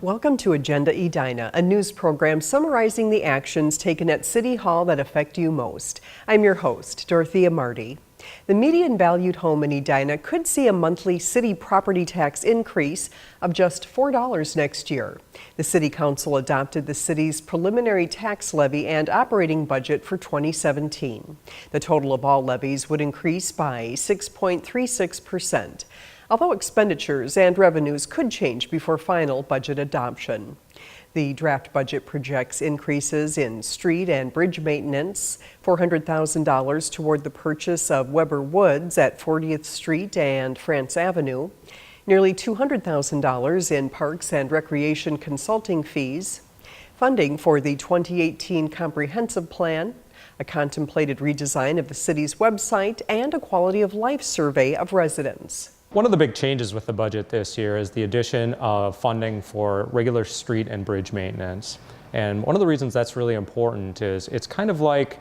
Welcome to Agenda Edina, a news program summarizing the actions taken at City Hall that affect you most. I'm your host, Dorothea Marty. The median valued home in Edina could see a monthly city property tax increase of just $4 next year. The City Council adopted the city's preliminary tax levy and operating budget for 2017. The total of all levies would increase by 6.36%. Although expenditures and revenues could change before final budget adoption. The draft budget projects increases in street and bridge maintenance, $400,000 toward the purchase of Weber Woods at 40th Street and France Avenue, nearly $200,000 in parks and recreation consulting fees, funding for the 2018 Comprehensive Plan, a contemplated redesign of the city's website, and a quality of life survey of residents. One of the big changes with the budget this year is the addition of funding for regular street and bridge maintenance. And one of the reasons that's really important is it's kind of like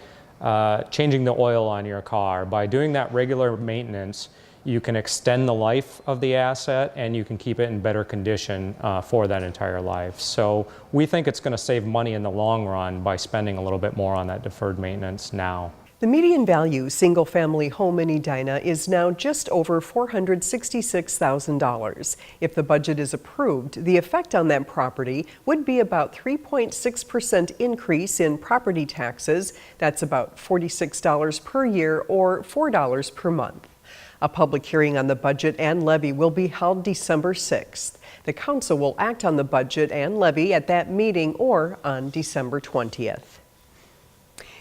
changing the oil on your car. By doing that regular maintenance, you can extend the life of the asset and you can keep it in better condition for that entire life. So we think it's going to save money in the long run by spending a little bit more on that deferred maintenance now. The median value single-family home in Edina is now just over $466,000. If the budget is approved, the effect on that property would be about 3.6% increase in property taxes. That's about $46 per year or $4 per month. A public hearing on the budget and levy will be held December 6th. The council will act on the budget and levy at that meeting or on December 20th.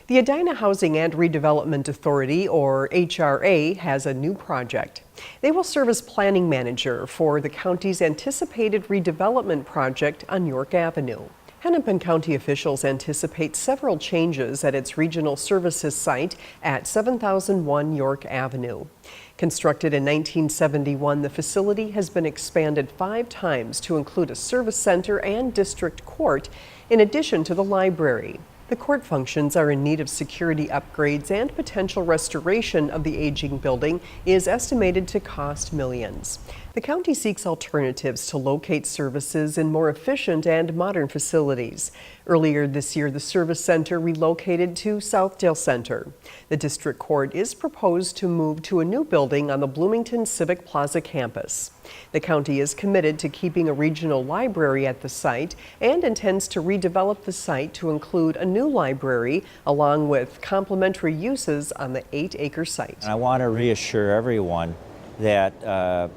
The Edina Housing and Redevelopment Authority, or HRA, has a new project. They will serve as planning manager for the county's anticipated redevelopment project on York Avenue. Hennepin County officials anticipate several changes at its regional services site at 7001 York Avenue. Constructed in 1971, the facility has been expanded 5 times to include a service center and district court, in addition to the library. The court functions are in need of security upgrades, and potential restoration of the aging building is estimated to cost millions. The county seeks alternatives to locate services in more efficient and modern facilities. Earlier this year, the service center relocated to Southdale Center. The district court is proposed to move to a new building on the Bloomington Civic Plaza campus. The county is committed to keeping a regional library at the site and intends to redevelop the site to include a new library along with complementary uses on the 8-acre site. I want to reassure everyone that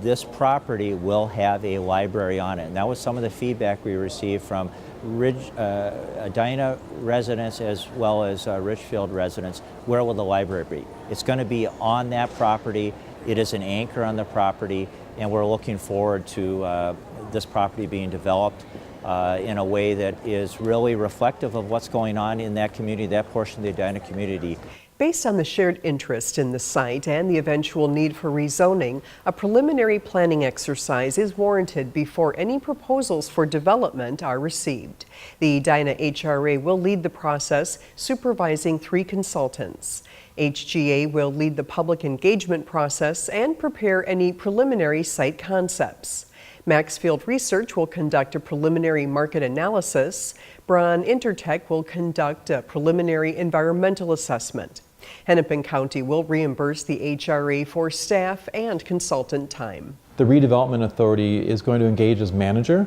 this property will have a library on it. And that was some of the feedback we received from Edina residents as well as Richfield residents. Where will the library be? It's going to be on that property. It is an anchor on the property, and we're looking forward to this property being developed in a way that is really reflective of what's going on in that community, that portion of the Edina community. Based on the shared interest in the site and the eventual need for rezoning, a preliminary planning exercise is warranted before any proposals for development are received. The Edina HRA will lead the process, supervising 3 consultants. HGA will lead the public engagement process and prepare any preliminary site concepts. Maxfield Research will conduct a preliminary market analysis. Braun Intertech will conduct a preliminary environmental assessment. Hennepin County will reimburse the HRA for staff and consultant time. The Redevelopment Authority is going to engage as manager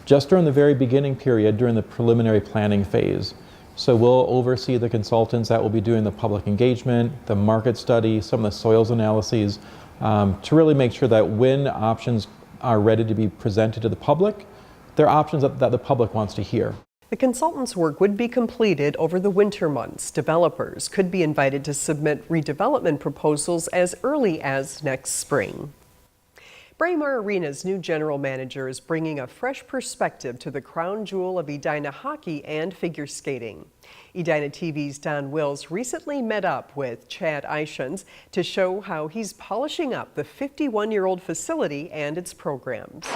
just during the very beginning period, during the preliminary planning phase. So we'll oversee the consultants that will be doing the public engagement, the market study, some of the soils analyses, to really make sure that when options are ready to be presented to the public, they're options that the public wants to hear. The consultants' work would be completed over the winter months. Developers could be invited to submit redevelopment proposals as early as next spring. Braemar Arena's new general manager is bringing a fresh perspective to the crown jewel of Edina hockey and figure skating. Edina TV's Don Wills recently met up with Chad Ishans to show how he's polishing up the 51-year-old facility and its programs.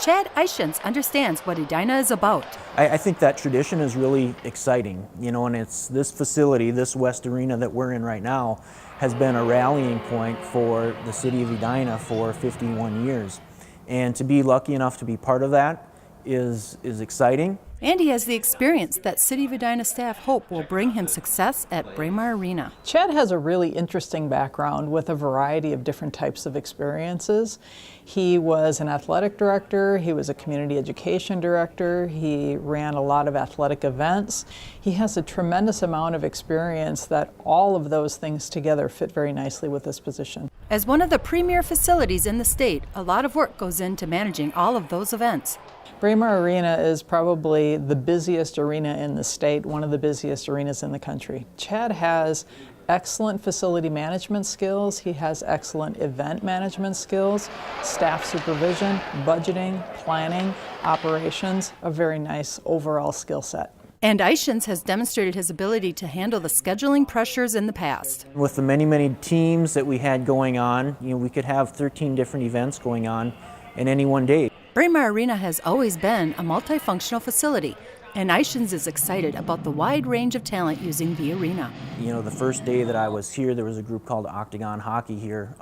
Chad Ishans understands what Edina is about. I think that tradition is really exciting, and it's this facility, this West Arena that we're in right now, has been a rallying point for the city of Edina for 51 years. And to be lucky enough to be part of that is exciting. And he has the experience that City of Edina staff hope will bring him success at Braemar Arena. Chad has a really interesting background with a variety of different types of experiences. He was an athletic director, he was a community education director, he ran a lot of athletic events. He has a tremendous amount of experience that all of those things together fit very nicely with this position. As one of the premier facilities in the state, a lot of work goes into managing all of those events. Braemar Arena is probably the busiest arena in the state, one of the busiest arenas in the country. Chad has excellent facility management skills, he has excellent event management skills, staff supervision, budgeting, planning, operations, a very nice overall skill set. And Ishans has demonstrated his ability to handle the scheduling pressures in the past. With the many teams that we had going on, we could have 13 different events going on in any one day. Braemar Arena has always been a multifunctional facility, and Ishans is excited about the wide range of talent using the arena. The first day that I was here, there was a group called Octagon Hockey here,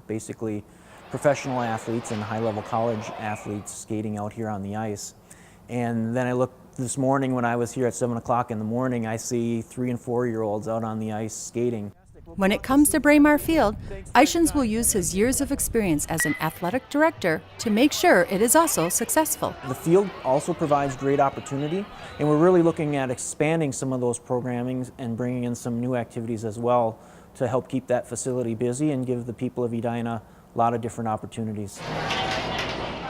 basically professional athletes and high-level college athletes skating out here on the ice. And then I looked this morning when I was here at 7 o'clock in the morning, I see 3- and 4-year-olds out on the ice skating. When it comes to Braemar Field, Ishans will use his years of experience as an athletic director to make sure it is also successful. The field also provides great opportunity, and we're really looking at expanding some of those programmings and bringing in some new activities as well to help keep that facility busy and give the people of Edina a lot of different opportunities.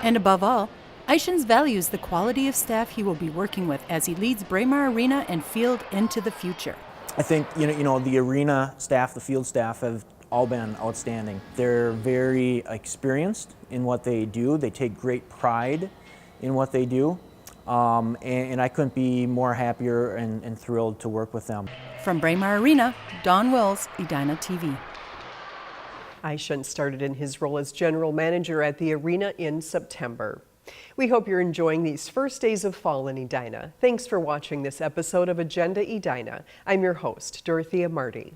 And above all, Ishans values the quality of staff he will be working with as he leads Braemar Arena and Field into the future. I think the arena staff, the field staff have all been outstanding. They're very experienced in what they do. They take great pride in what they do, and I couldn't be more happier and thrilled to work with them. From Braemar Arena, Dawn Wills, Edina TV. Ishans started in his role as general manager at the arena in September. We hope you're enjoying these first days of fall in Edina. Thanks for watching this episode of Agenda Edina. I'm your host, Dorothea Marty.